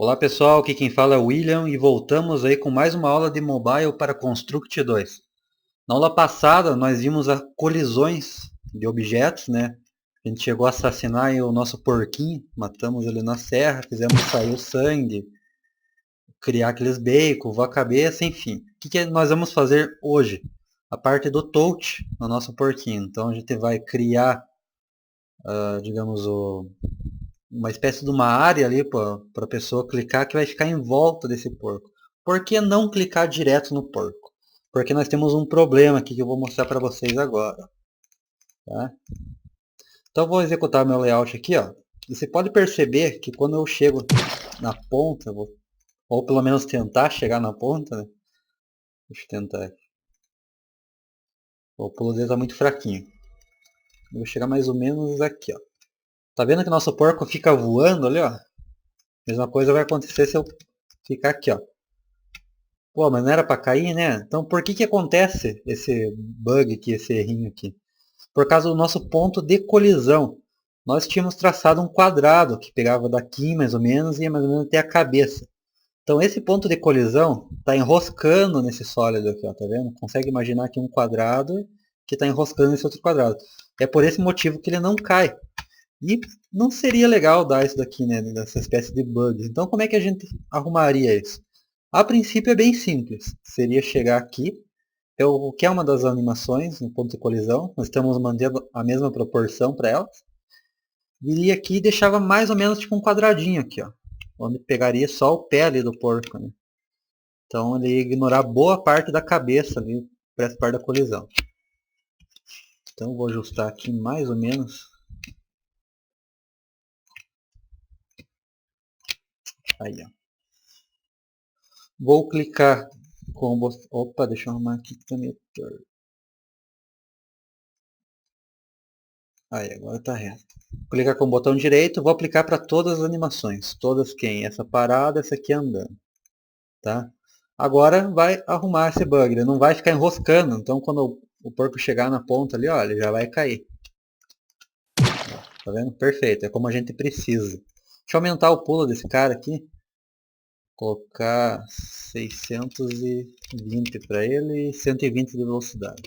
Olá pessoal, aqui quem fala é o William e voltamos aí com mais uma aula de mobile para Construct 2. Na aula passada nós vimos as colisões de objetos, né? A gente chegou a assassinar aí o nosso porquinho, matamos ele na serra, fizemos sair o sangue, criar aqueles bacon, voar a cabeça, enfim. O que nós vamos fazer hoje? A parte do touch no nosso porquinho. Então a gente vai criar, digamos, uma espécie de uma área ali para a pessoa clicar que vai ficar em volta desse porco. Por que não clicar direto no porco? Porque nós temos um problema aqui que eu vou mostrar para vocês agora. Tá? Então eu vou executar meu layout aqui. Ó. E você pode perceber que quando eu chego na ponta, ou pelo menos tentar chegar na ponta, né? Deixa eu tentar aqui. O pulo dele está muito fraquinho. Eu vou chegar mais ou menos aqui. Ó. Tá vendo que nosso porco fica voando ali? Ó? Mesma coisa vai acontecer se eu ficar aqui. Ó. Pô, mas não era para cair, né? Então por que acontece esse bug aqui, esse errinho aqui? Por causa do nosso ponto de colisão. Nós tínhamos traçado um quadrado que pegava daqui mais ou menos e ia mais ou menos até a cabeça. Então esse ponto de colisão está enroscando nesse sólido aqui, ó, tá vendo? Consegue imaginar aqui um quadrado que está enroscando nesse outro quadrado. É por esse motivo que ele não cai. E não seria legal dar isso daqui, né? Dessa espécie de bugs. Então como é que a gente arrumaria isso? A princípio é bem simples. Seria chegar aqui, o que é uma das animações no ponto de colisão. Nós estamos mantendo a mesma proporção para elas. Viria aqui e deixava mais ou menos tipo um quadradinho aqui, ó, onde pegaria só o pé ali do porco, né? Então ele ia ignorar boa parte da cabeça ali para essa parte da colisão. Então vou ajustar aqui mais ou menos. Aí, ó. Vou clicar com o... Opa, deixa eu arrumar aqui também. Aí, agora está reto. Vou clicar com o botão direito, vou aplicar para todas as animações. Todas quem? Essa parada, essa aqui andando. Tá? Agora vai arrumar esse bug, ele não vai ficar enroscando. Então quando o porco chegar na ponta ali, ó, ele já vai cair. Tá vendo? Perfeito, é como a gente precisa. Deixa eu aumentar o pulo desse cara aqui. Colocar 620 para ele e 120 de velocidade.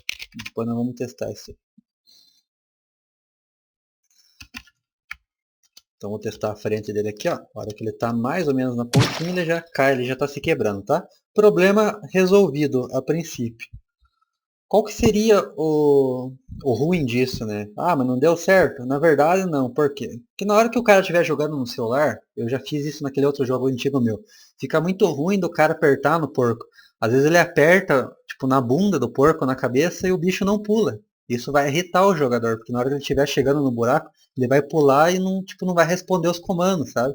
Depois nós vamos testar isso aí. Então vou testar a frente dele aqui, ó. A hora que ele está mais ou menos na pontinha, ele já cai, ele já está se quebrando, tá? Problema resolvido a princípio. Qual que seria o ruim disso, né? Ah, mas não deu certo? Na verdade, não. Por quê? Porque na hora que o cara estiver jogando no celular, eu já fiz isso naquele outro jogo antigo meu, fica muito ruim do cara apertar no porco. Às vezes ele aperta, tipo, na bunda do porco, na cabeça, e o bicho não pula. Isso vai irritar o jogador, porque na hora que ele estiver chegando no buraco, ele vai pular e não, tipo, não vai responder os comandos, sabe?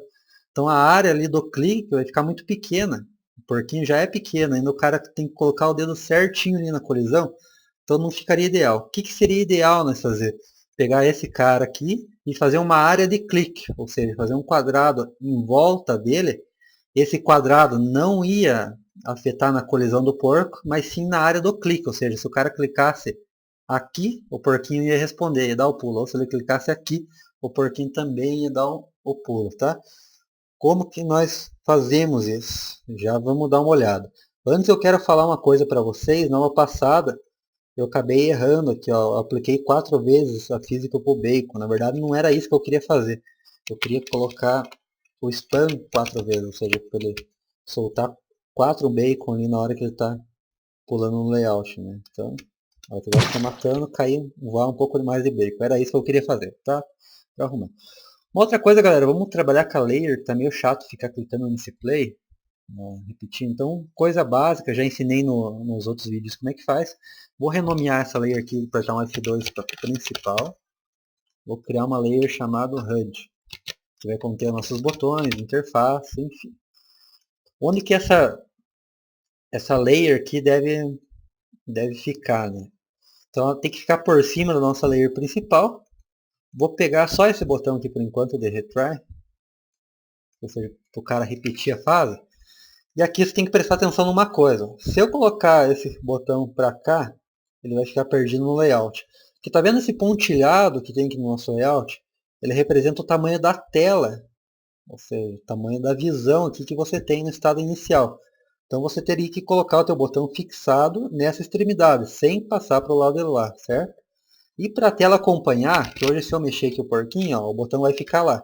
Então a área ali do clique vai ficar muito pequena. O porquinho já é pequeno, ainda o cara tem que colocar o dedo certinho ali na colisão. Então não ficaria ideal. O que seria ideal nós fazer? Pegar esse cara aqui e fazer uma área de clique, ou seja, fazer um quadrado em volta dele. Esse quadrado não ia afetar na colisão do porco, mas sim na área do clique, ou seja, se o cara clicasse aqui, o porquinho ia responder, ia dar o pulo. Ou se ele clicasse aqui, o porquinho também ia dar o pulo, tá? Como que nós fazemos isso? Já vamos dar uma olhada. Antes eu quero falar uma coisa para vocês. Na aula passada eu acabei errando aqui, ó. Eu apliquei 4 vezes a física para o bacon. Na verdade não era isso que eu queria fazer. Eu queria colocar o spam 4 vezes, ou seja, para ele soltar 4 bacon ali na hora que ele está pulando no layout, né? Então, a hora que ele vai matando, cair, voar um pouco mais de bacon. Era isso que eu queria fazer, tá? Pra arrumar. Uma outra coisa, galera, vamos trabalhar com a layer, tá meio chato ficar clicando nesse play, né, repetindo. Então, coisa básica, já ensinei nos outros vídeos como é que faz. Vou renomear essa layer aqui, apertar um F2 para principal. Vou criar uma layer chamada HUD, que vai conter nossos botões, interface, enfim. Onde que essa layer aqui deve ficar, né? Então, ela tem que ficar por cima da nossa layer principal. Vou pegar só esse botão aqui por enquanto de retry, ou seja, para o cara repetir a fase. E aqui você tem que prestar atenção numa coisa. Se eu colocar esse botão para cá, ele vai ficar perdido no layout. Porque tá vendo esse pontilhado que tem aqui no nosso layout? Ele representa o tamanho da tela ou seja, o tamanho da visão aqui que você tem no estado inicial. Então você teria que colocar o teu botão fixado nessa extremidade, sem passar para o lado de lá, certo? E para a tela acompanhar, que hoje se eu mexer aqui o porquinho, ó, o botão vai ficar lá.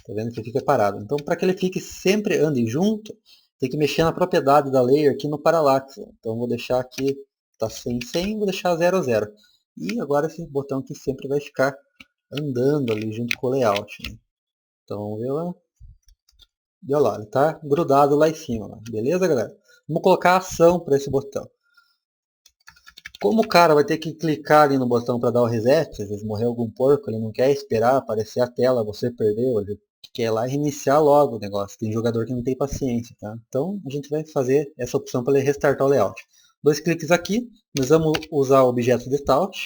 Tá vendo que fica parado? Então para que ele fique sempre ande junto, tem que mexer na propriedade da layer aqui no parallax. Então vou deixar aqui, tá 100, 100, vou deixar 0, 0. E agora esse botão aqui sempre vai ficar andando ali junto com o layout. Né? Então vamos ver lá. E olha lá, ele está grudado lá em cima. Lá. Beleza, galera? Vamos colocar ação para esse botão. Como o cara vai ter que clicar ali no botão para dar o reset, às vezes morrer algum porco, ele não quer esperar aparecer a tela, você perdeu, ele quer lá reiniciar logo o negócio. Tem jogador que não tem paciência, tá? Então a gente vai fazer essa opção para ele restartar o layout. 2 cliques aqui, nós vamos usar o objeto de Tout,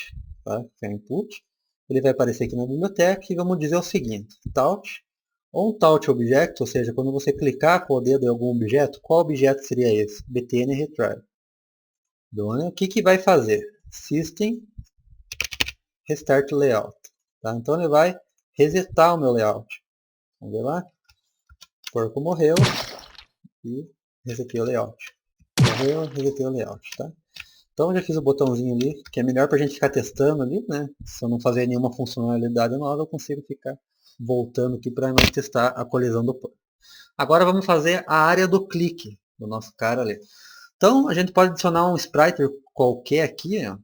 tá? Que é o input. Ele vai aparecer aqui na biblioteca e vamos dizer o seguinte, Tout, ou um Tout Object, ou seja, quando você clicar com o dedo em algum objeto, qual objeto seria esse? btn retrieve. O que vai fazer? System Restart Layout. Tá? Então ele vai resetar o meu layout. Vamos ver lá? O porco morreu e resetei o layout. Morreu, resetei o layout. Tá? Então eu já fiz o botãozinho ali, que é melhor para a gente ficar testando ali, né? Se eu não fazer nenhuma funcionalidade nova, eu consigo ficar voltando aqui para nós testar a colisão do porco. Agora vamos fazer a área do clique do nosso cara ali. Então a gente pode adicionar um sprite qualquer aqui, ó.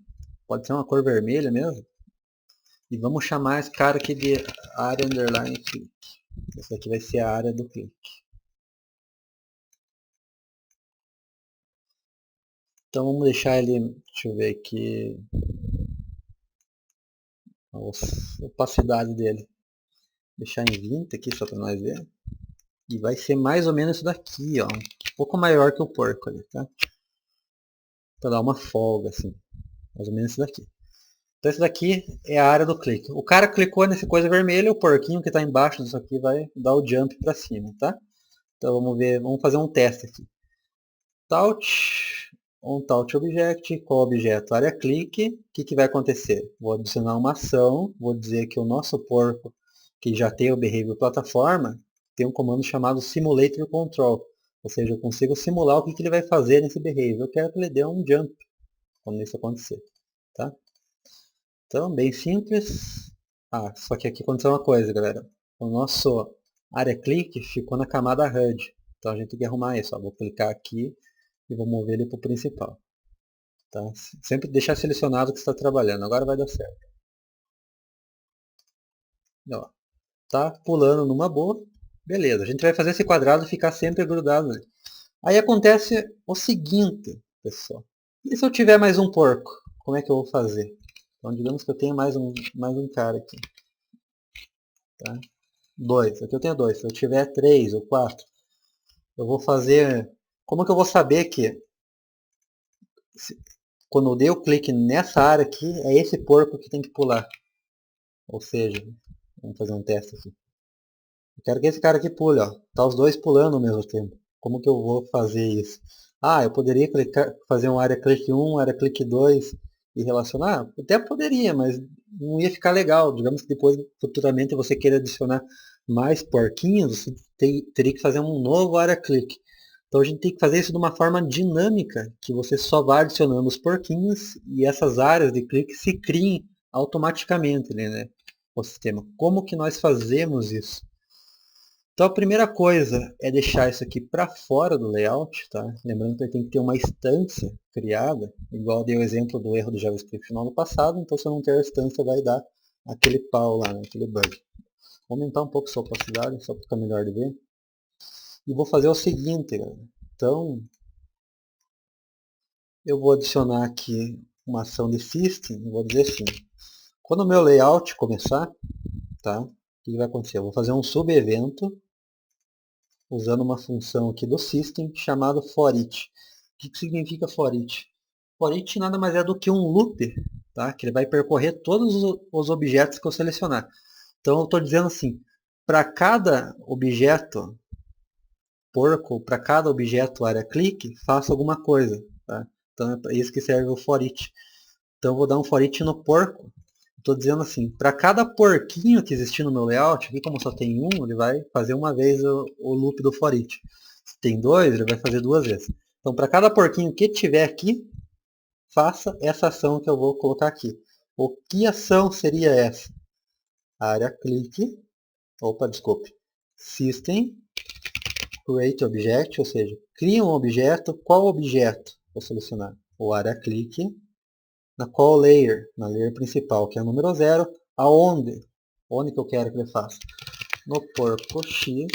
Pode ser uma cor vermelha mesmo. E vamos chamar esse cara aqui de área underline click. Essa aqui vai ser a área do clique. Então vamos deixar ele, deixa eu ver aqui, a opacidade dele. Deixar em 20 aqui só para nós ver. E vai ser mais ou menos isso daqui, ó. Um pouco maior que o porco ali, tá? Para dar uma folga, assim. Mais ou menos isso daqui. Então esse daqui é a área do clique. O cara clicou nessa coisa vermelha, o porquinho que está embaixo disso aqui vai dar o jump para cima, tá? Então vamos ver, vamos fazer um teste aqui. Tout, um Tout Object, qual objeto? Área clique, o que vai acontecer? Vou adicionar uma ação, vou dizer que o nosso porco, que já tem o Behavior Plataforma, tem um comando chamado Simulator Control. Ou seja, eu consigo simular o que ele vai fazer nesse Behavior. Eu quero que ele dê um jump quando isso acontecer. Tá? Então, bem simples. Ah, só que aqui aconteceu uma coisa, galera. O nosso área clique ficou na camada HUD. Então a gente tem que arrumar isso. Ó. Vou clicar aqui e vou mover ele para o principal. Tá? Sempre deixar selecionado que está trabalhando. Agora vai dar certo. Ó, tá pulando numa boa. Beleza, a gente vai fazer esse quadrado ficar sempre grudado. Aí acontece o seguinte, pessoal. E se eu tiver mais um porco? Como é que eu vou fazer? Então digamos que eu tenho mais um cara aqui. Tá? 2. Aqui eu tenho 2. Se eu tiver 3 ou 4, eu vou fazer... Como que eu vou saber que quando eu dei o clique nessa área aqui, é esse porco que tem que pular? Ou seja, vamos fazer um teste aqui. Eu quero que esse cara aqui pule, ó. Tá os dois pulando ao mesmo tempo. Como que eu vou fazer isso? Ah, eu poderia clicar, fazer um área clique 1, área clique 2 e relacionar? Até poderia, mas não ia ficar legal. Digamos que depois, futuramente, você queira adicionar mais porquinhos, você teria que fazer um novo área clique. Então a gente tem que fazer isso de uma forma dinâmica, que você só vai adicionando os porquinhos e essas áreas de clique se criem automaticamente, né, o sistema. Como que nós fazemos isso? Então a primeira coisa é deixar isso aqui para fora do layout, tá? Lembrando que ele tem que ter uma instância criada, igual dei o exemplo do erro do JavaScript no ano passado, então se eu não ter a instância vai dar aquele pau lá, né? Aquele bug. Vou aumentar um pouco a sua opacidade, só para ficar melhor de ver. E vou fazer o seguinte, galera. Então, eu vou adicionar aqui uma ação de system, eu vou dizer assim, quando o meu layout começar, tá? O que vai acontecer? Eu vou fazer um subevento usando uma função aqui do system chamado foreach. O que significa foreach? Foreach nada mais é do que um loop, tá? Que ele vai percorrer todos os objetos que eu selecionar. Então eu estou dizendo assim, para cada objeto porco, para cada objeto área clique, faça alguma coisa. Tá? Então é para isso que serve o foreach. Então eu vou dar um foreach no porco, estou dizendo assim, para cada porquinho que existir no meu layout, aqui como só tem um, ele vai fazer uma vez o loop do for each. Se tem dois, ele vai fazer duas vezes. Então, para cada porquinho que tiver aqui, faça essa ação que eu vou colocar aqui. O que ação seria essa? Área click, system, create object, ou seja, cria um objeto. Qual objeto? Vou selecionar o área click. Na qual layer? Na layer principal, que é o número 0. Aonde? Onde que eu quero que ele faça? No porco X,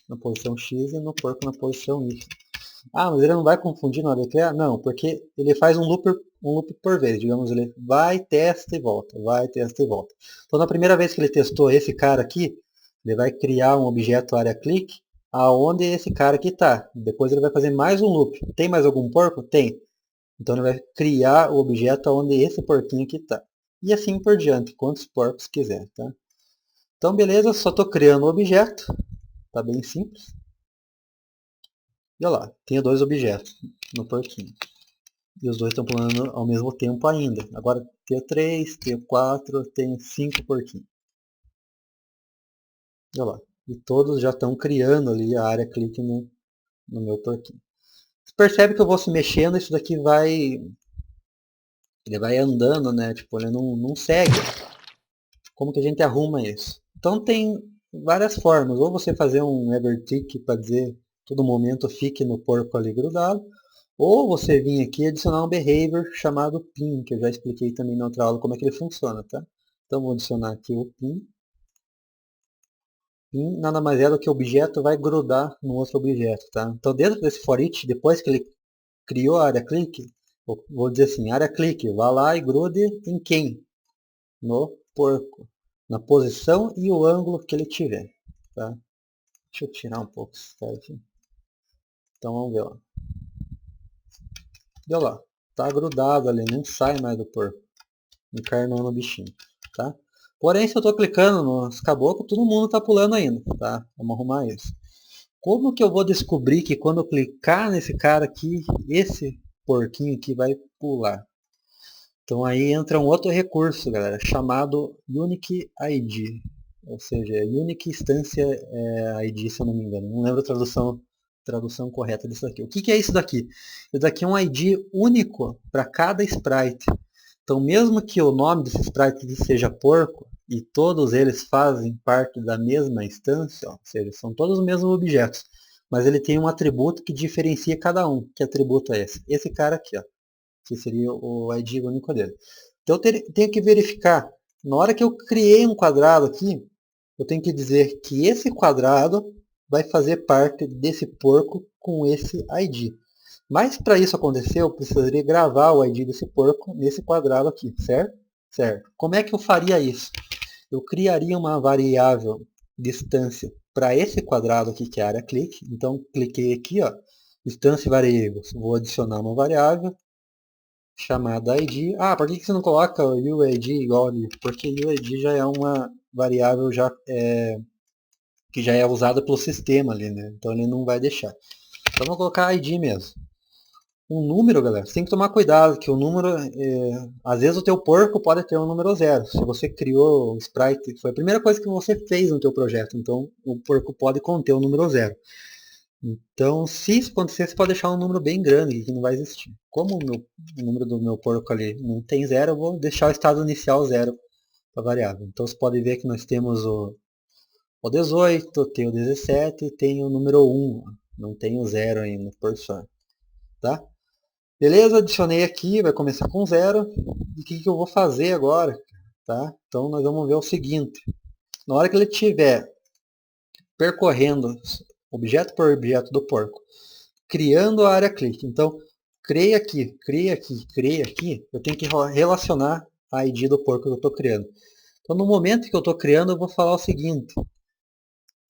na posição X, e no porco na posição Y. Ah, mas ele não vai confundir na hora de criar? Não, porque ele faz um loop por vez. Digamos, ele vai, testa e volta. Vai, testa e volta. Então, na primeira vez que ele testou esse cara aqui, ele vai criar um objeto área click, aonde esse cara aqui está. Depois ele vai fazer mais um loop. Tem mais algum porco? Tem. Então ele vai criar o objeto onde esse porquinho aqui está. E assim por diante, quantos porcos quiser. Tá? Então beleza, só estou criando o objeto. Está bem simples. E olha lá, tenho dois objetos no porquinho. E os dois estão pulando ao mesmo tempo ainda. Agora tenho 3, tenho 4, tenho 5 porquinhos. E olha lá. E todos já estão criando ali a área clique no meu porquinho. Você percebe que eu vou se mexendo, isso daqui vai... Ele vai andando, né? Tipo, ele não segue. Como que a gente arruma isso? Então tem várias formas. Ou você fazer um evertick para dizer todo momento fique no porco ali grudado. Ou você vir aqui e adicionar um behavior chamado pin, que eu já expliquei também na outra aula como é que ele funciona, tá? Então vou adicionar aqui o pin. Pin nada mais é do que o objeto vai grudar no outro objeto, tá? Então dentro desse for each, depois que ele criou a área click, vou dizer assim, área click, vá lá e grude em quem? No porco. Na posição e o ângulo que ele tiver. Tá? Deixa eu tirar um pouco esse cara aqui. Então vamos ver lá. Deu lá. Tá grudado ali, não sai mais do porco. Encarnou no bichinho. Tá? Porém, se eu estou clicando nos caboclos, todo mundo está pulando ainda. Tá? Vamos arrumar isso. Como que eu vou descobrir que quando eu clicar nesse cara aqui, esse porquinho aqui vai pular? Então aí entra um outro recurso, galera, chamado Unique ID. Ou seja, Unique Instância ID, se eu não me engano. Não lembro a tradução correta disso aqui. O que é isso daqui? Isso daqui é um ID único para cada sprite. Então, mesmo que o nome desse sprite seja porco, e todos eles fazem parte da mesma instância, ou seja, são todos os mesmos objetos, mas ele tem um atributo que diferencia cada um. Que atributo é esse? Esse cara aqui, ó, que seria o ID único dele. Então, eu tenho que verificar, na hora que eu criei um quadrado aqui, eu tenho que dizer que esse quadrado vai fazer parte desse porco com esse ID. Mas para isso acontecer, eu precisaria gravar o ID desse porco nesse quadrado aqui, certo? Certo. Como é que eu faria isso? Eu criaria uma variável distância para esse quadrado aqui, que é a área click. Então, cliquei aqui, ó, distância variables. Vou adicionar uma variável chamada ID. Ah, por que você não coloca o UID igual ali? Porque UID já é uma variável que já é usada pelo sistema ali, né? Então ele não vai deixar. Então vou colocar ID mesmo. Um número, galera, você tem que tomar cuidado, que o número, às vezes o teu porco pode ter um número 0. Se você criou o sprite, foi a primeira coisa que você fez no teu projeto, então o porco pode conter o número 0. Então, se isso acontecer, você pode deixar um número bem grande, que não vai existir. Como o número do meu porco ali não tem 0, eu vou deixar o estado inicial 0 para variável. Então, você pode ver que nós temos o 18, tem o 17 e tem o número 1. Não tem o 0 ainda, por sorte. Tá? Beleza, adicionei aqui, vai começar com 0. E o que eu vou fazer agora? Tá? Então, nós vamos ver o seguinte. Na hora que ele estiver percorrendo objeto por objeto do porco, criando a área click. Então, criei aqui, eu tenho que relacionar a ID do porco que eu estou criando. Então, no momento que eu estou criando, eu vou falar o seguinte.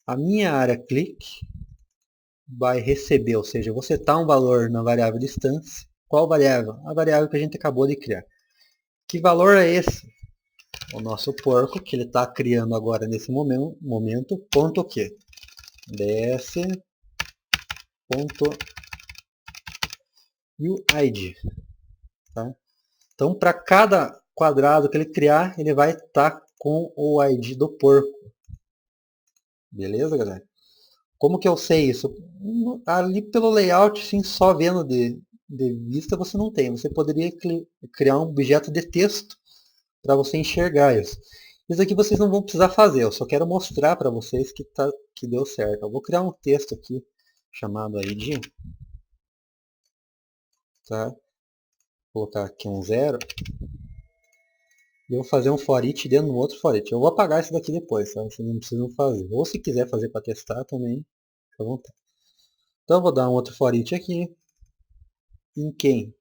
A minha área click vai receber, ou seja, eu vou setar um valor na variável distância. Qual variável? A variável que a gente acabou de criar. Que valor é esse? O nosso porco, que ele está criando agora nesse momento, ponto o quê? ds.uid. Tá? Então, para cada quadrado que ele criar, ele vai estar com o ID do porco. Beleza, galera? Como que eu sei isso? Ali pelo layout, sim, só vendo de vista você não tem. Você poderia criar um objeto de texto para você enxergar isso. Isso aqui vocês não vão precisar fazer, eu só quero mostrar para vocês que deu certo. Eu vou criar um texto aqui chamado ID, tá? Vou colocar aqui um 0 e eu vou fazer um for each dentro do outro for each. Eu vou apagar isso daqui depois, tá? Vocês não precisam fazer. Ou se quiser fazer para testar também, fica à vontade. Então eu vou dar um outro for each aqui. Em quem?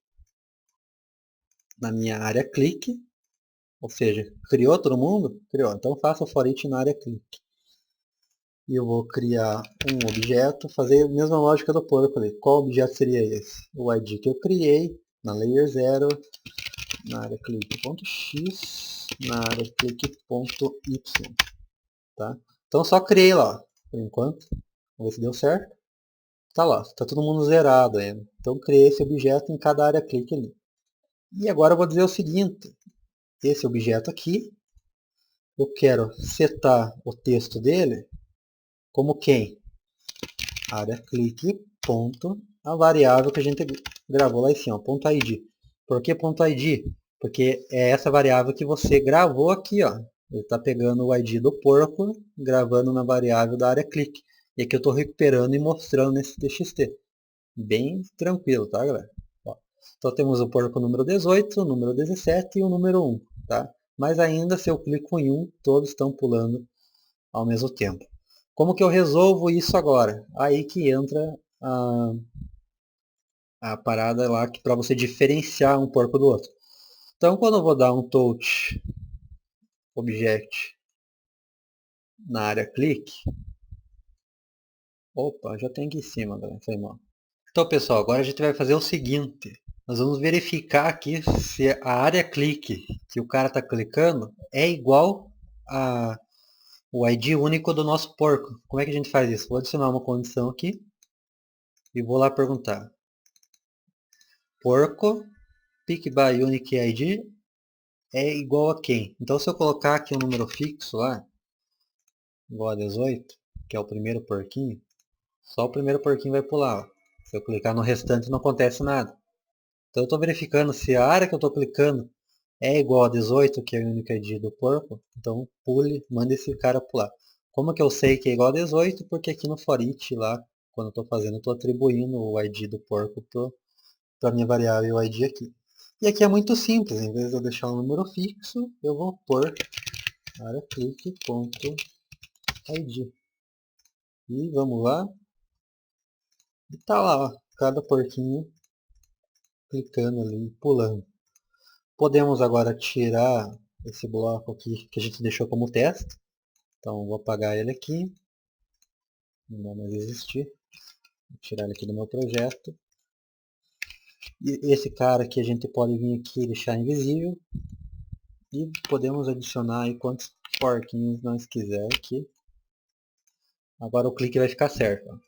Na minha área clique. Ou seja, criou todo mundo? Criou. Então faça o for each na área clique. E eu vou criar um objeto, fazer a mesma lógica do porco ali. Qual objeto seria esse? O ID que eu criei na layer 0, na área clique.x, na área clique.y. Tá? Então só criei lá, por enquanto. Vamos ver se deu certo. Tá lá, tá todo mundo zerado ainda. Então criei esse objeto em cada área clique ali. E agora eu vou dizer o seguinte. Esse objeto aqui, eu quero setar o texto dele como quem? Área clique, ponto, a variável que a gente gravou lá em cima, ponto .id. Por que ponto .id? Porque é essa variável que você gravou aqui, ó. Ele está pegando o ID do porco, gravando na variável da área clique. E aqui eu estou recuperando e mostrando nesse txt. Bem tranquilo, tá, galera? Ó, então temos o porco número 18, o número 17 e o número 1, tá? Mas ainda, se eu clico em 1, todos estão pulando ao mesmo tempo. Como que eu resolvo isso agora? Aí que entra a parada lá para você diferenciar um porco do outro. Então, quando eu vou dar um touch object na área clique, opa, já tem aqui em cima, galera, foi mal. Então, pessoal, agora a gente vai fazer o seguinte. Nós vamos verificar aqui se a área clique que o cara está clicando é igual o ID único do nosso porco. Como é que a gente faz isso? Vou adicionar uma condição aqui e vou lá perguntar. Porco pick by unique ID é igual a quem? Então, se eu colocar aqui um número fixo lá, igual a 18, que é o primeiro porquinho, só o primeiro porquinho vai pular. Ó. Se eu clicar no restante, não acontece nada. Então, eu estou verificando se a área que eu estou clicando é igual a 18, que é a única ID do porco. Então, pule, manda esse cara pular. Como que eu sei que é igual a 18? Porque aqui no for each, lá, quando eu estou fazendo, eu estou atribuindo o ID do porco para a minha variável ID aqui. E aqui é muito simples, em vez de eu deixar um número fixo, eu vou pôr área clique.id. E vamos lá. E tá lá, ó, cada porquinho clicando ali, pulando. Podemos agora tirar esse bloco aqui que a gente deixou como teste. Então vou apagar ele aqui. Não vai mais existir. Vou tirar ele aqui do meu projeto. E esse cara aqui a gente pode vir aqui e deixar invisível. E podemos adicionar aí quantos porquinhos nós quiser aqui. Agora o clique vai ficar certo. Ó.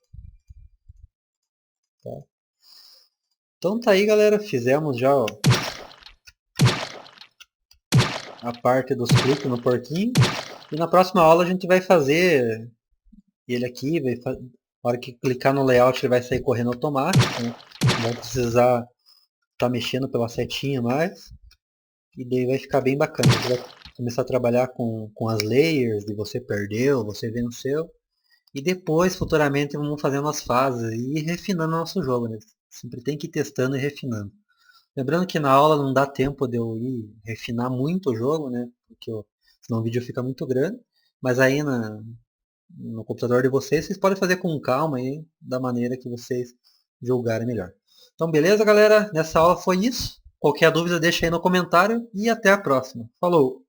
Tá. Então tá aí, galera. Fizemos já ó, a parte dos cliques no porquinho. E na próxima aula a gente vai fazer ele aqui. Na hora que clicar no layout ele vai sair correndo automático. Né? Não vai precisar estar mexendo pela setinha mais. E daí vai ficar bem bacana. A gente vai começar a trabalhar com as layers de você perdeu, você venceu. E depois, futuramente, vamos fazendo as fases e refinando o nosso jogo. Né? Sempre tem que ir testando e refinando. Lembrando que na aula não dá tempo de eu ir refinar muito o jogo, né? Porque senão o vídeo fica muito grande. Mas aí no computador de vocês podem fazer com calma aí, da maneira que vocês julgarem melhor. Então beleza, galera? Nessa aula foi isso. Qualquer dúvida deixa aí no comentário e até a próxima. Falou!